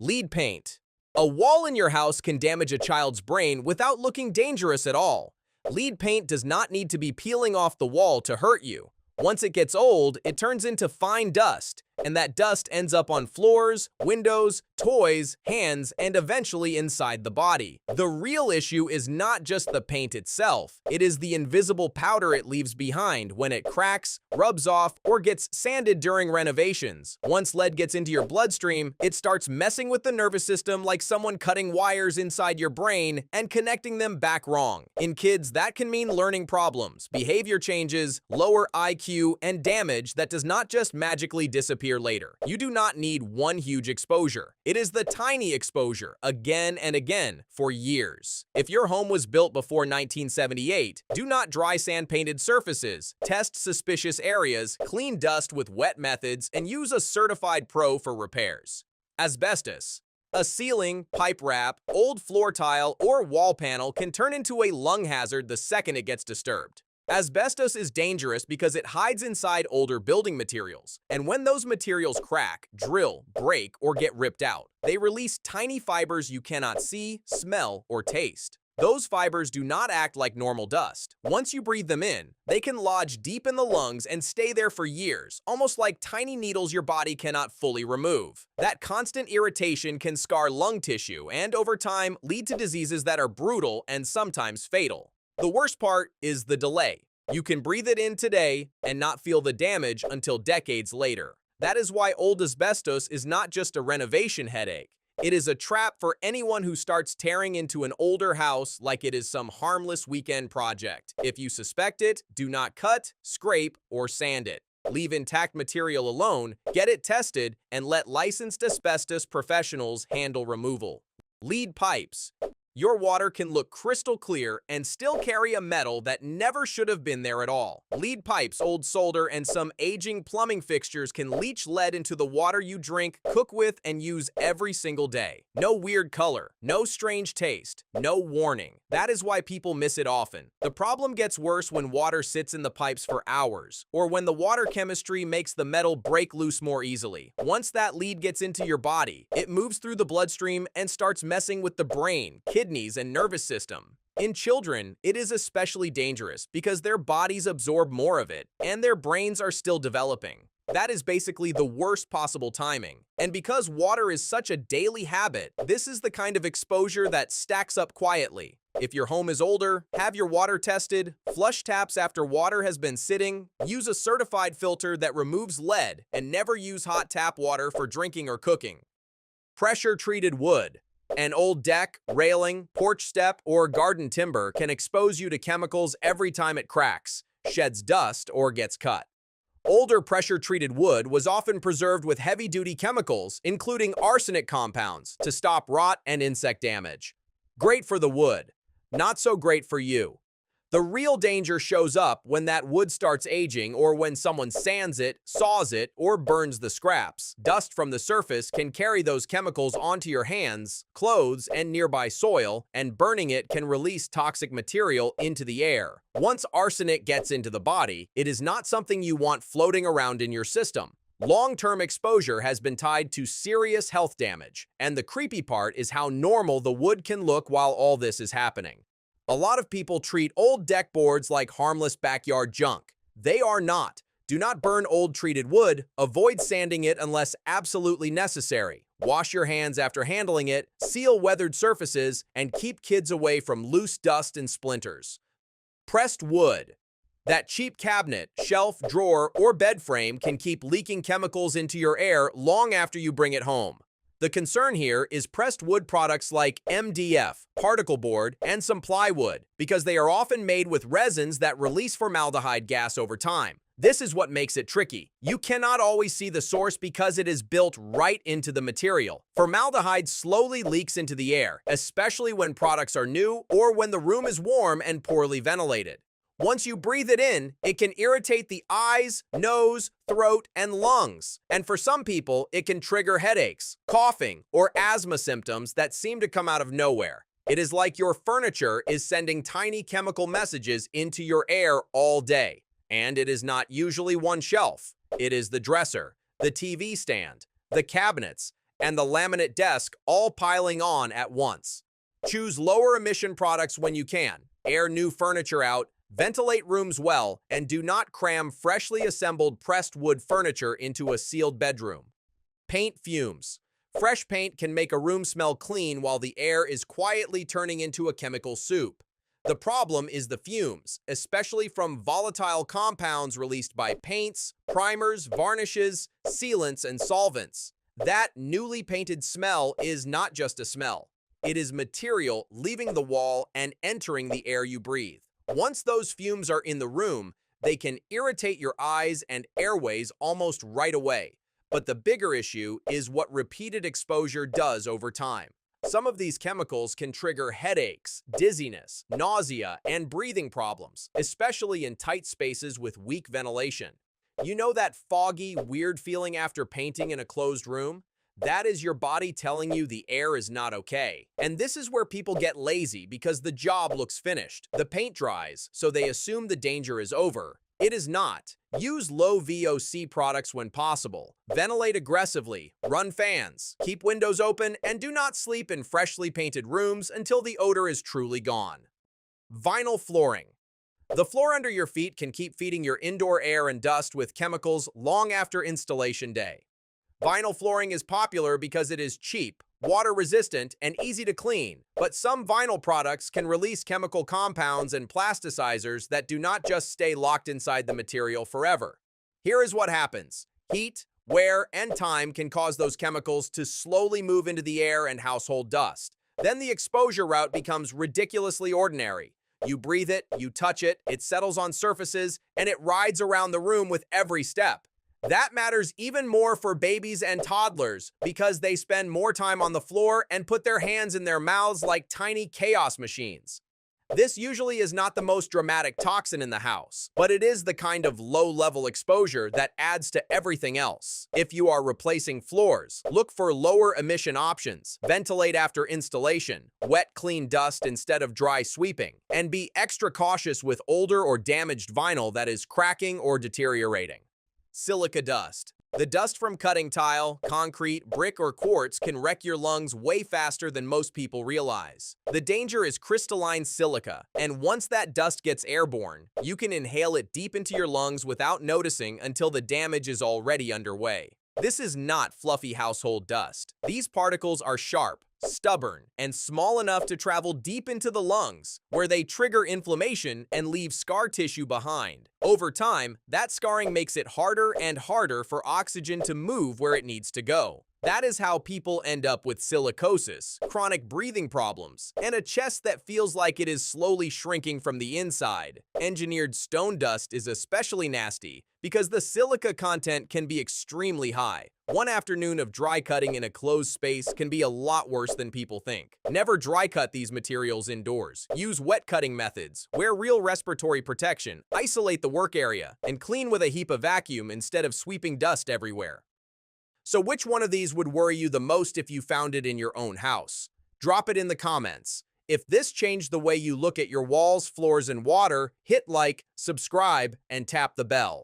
Lead paint. A wall in your house can damage a child's brain without looking dangerous at all. Lead paint does not need to be peeling off the wall to hurt you. Once it gets old, it turns into fine dust, and that dust ends up on floors, windows, toys, hands, and eventually inside the body. The real issue is not just the paint itself, it is the invisible powder it leaves behind when it cracks, rubs off, or gets sanded during renovations. Once lead gets into your bloodstream, it starts messing with the nervous system like someone cutting wires inside your brain and connecting them back wrong. In kids, that can mean learning problems, behavior changes, lower IQ, and damage that does not just magically disappear later. You do not need one huge exposure. It is the tiny exposure, again and again, for years. If your home was built before 1978, do not dry sand painted surfaces, test suspicious areas, clean dust with wet methods, and use a certified pro for repairs. Asbestos. A ceiling, pipe wrap, old floor tile, or wall panel can turn into a lung hazard the second it gets disturbed. Asbestos is dangerous because it hides inside older building materials, and when those materials crack, drill, break, or get ripped out, they release tiny fibers you cannot see, smell, or taste. Those fibers do not act like normal dust. Once you breathe them in, they can lodge deep in the lungs and stay there for years, almost like tiny needles your body cannot fully remove. That constant irritation can scar lung tissue and, over time, lead to diseases that are brutal and sometimes fatal. The worst part is the delay. You can breathe it in today and not feel the damage until decades later. That is why old asbestos is not just a renovation headache. It is a trap for anyone who starts tearing into an older house like it is some harmless weekend project. If you suspect it, do not cut, scrape, or sand it. Leave intact material alone, get it tested, and let licensed asbestos professionals handle removal. Lead pipes. Your water can look crystal clear and still carry a metal that never should have been there at all. Lead pipes, old solder, and some aging plumbing fixtures can leach lead into the water you drink, cook with, and use every single day. No weird color, no strange taste, no warning. That is why people miss it often. The problem gets worse when water sits in the pipes for hours, or when the water chemistry makes the metal break loose more easily. Once that lead gets into your body, it moves through the bloodstream and starts messing with the brain, kidneys, and nervous system. In children, it is especially dangerous because their bodies absorb more of it, and their brains are still developing. That is basically the worst possible timing. And because water is such a daily habit, this is the kind of exposure that stacks up quietly. If your home is older, have your water tested, flush taps after water has been sitting, use a certified filter that removes lead, and never use hot tap water for drinking or cooking. Pressure-treated wood. An old deck, railing, porch step, or garden timber can expose you to chemicals every time it cracks, sheds dust, or gets cut. Older pressure-treated wood was often preserved with heavy-duty chemicals, including arsenic compounds, to stop rot and insect damage. Great for the wood, not so great for you. The real danger shows up when that wood starts aging or when someone sands it, saws it, or burns the scraps. Dust from the surface can carry those chemicals onto your hands, clothes, and nearby soil, and burning it can release toxic material into the air. Once arsenic gets into the body, it is not something you want floating around in your system. Long-term exposure has been tied to serious health damage, and the creepy part is how normal the wood can look while all this is happening. A lot of people treat old deck boards like harmless backyard junk. They are not. Do not burn old treated wood, avoid sanding it unless absolutely necessary. Wash your hands after handling it, seal weathered surfaces, and keep kids away from loose dust and splinters. Pressed wood. That cheap cabinet, shelf, drawer, or bed frame can keep leaking chemicals into your air long after you bring it home. The concern here is pressed wood products like MDF, particle board, and some plywood, because they are often made with resins that release formaldehyde gas over time. This is what makes it tricky. You cannot always see the source because it is built right into the material. Formaldehyde slowly leaks into the air, especially when products are new or when the room is warm and poorly ventilated. Once you breathe it in, it can irritate the eyes, nose, throat, and lungs. And for some people, it can trigger headaches, coughing, or asthma symptoms that seem to come out of nowhere. It is like your furniture is sending tiny chemical messages into your air all day. And it is not usually one shelf. It is the dresser, the TV stand, the cabinets, and the laminate desk all piling on at once. Choose lower emission products when you can. Air new furniture out, ventilate rooms well, and do not cram freshly assembled pressed wood furniture into a sealed bedroom. Paint fumes. Fresh paint can make a room smell clean while the air is quietly turning into a chemical soup. The problem is the fumes, especially from volatile compounds released by paints, primers, varnishes, sealants, and solvents. That newly painted smell is not just a smell. It is material leaving the wall and entering the air you breathe. Once those fumes are in the room, they can irritate your eyes and airways almost right away. But the bigger issue is what repeated exposure does over time. Some of these chemicals can trigger headaches, dizziness, nausea, and breathing problems, especially in tight spaces with weak ventilation. You know that foggy, weird feeling after painting in a closed room? That is your body telling you the air is not okay. And this is where people get lazy because the job looks finished. The paint dries, so they assume the danger is over. It is not. Use low VOC products when possible. Ventilate aggressively, run fans, keep windows open, and do not sleep in freshly painted rooms until the odor is truly gone. Vinyl flooring. The floor under your feet can keep feeding your indoor air and dust with chemicals long after installation day. Vinyl flooring is popular because it is cheap, water-resistant, and easy to clean, but some vinyl products can release chemical compounds and plasticizers that do not just stay locked inside the material forever. Here is what happens. Heat, wear, and time can cause those chemicals to slowly move into the air and household dust. Then the exposure route becomes ridiculously ordinary. You breathe it, you touch it, it settles on surfaces, and it rides around the room with every step. That matters even more for babies and toddlers because they spend more time on the floor and put their hands in their mouths like tiny chaos machines. This usually is not the most dramatic toxin in the house, but it is the kind of low-level exposure that adds to everything else. If you are replacing floors, look for lower emission options, ventilate after installation, wet clean dust instead of dry sweeping, and be extra cautious with older or damaged vinyl that is cracking or deteriorating. Silica dust. The dust from cutting tile, concrete, brick, or quartz can wreck your lungs way faster than most people realize. The danger is crystalline silica, and once that dust gets airborne, you can inhale it deep into your lungs without noticing until the damage is already underway. This is not fluffy household dust. These particles are sharp, stubborn, and small enough to travel deep into the lungs, where they trigger inflammation and leave scar tissue behind. Over time, that scarring makes it harder and harder for oxygen to move where it needs to go. That is how people end up with silicosis, chronic breathing problems, and a chest that feels like it is slowly shrinking from the inside. Engineered stone dust is especially nasty because the silica content can be extremely high. One afternoon of dry cutting in a closed space can be a lot worse than people think. Never dry cut these materials indoors. Use wet cutting methods. Wear real respiratory protection. Isolate the work area and clean with a HEPA vacuum instead of sweeping dust everywhere. So which one of these would worry you the most if you found it in your own house? Drop it in the comments. If this changed the way you look at your walls, floors, and water, hit like, subscribe, and tap the bell.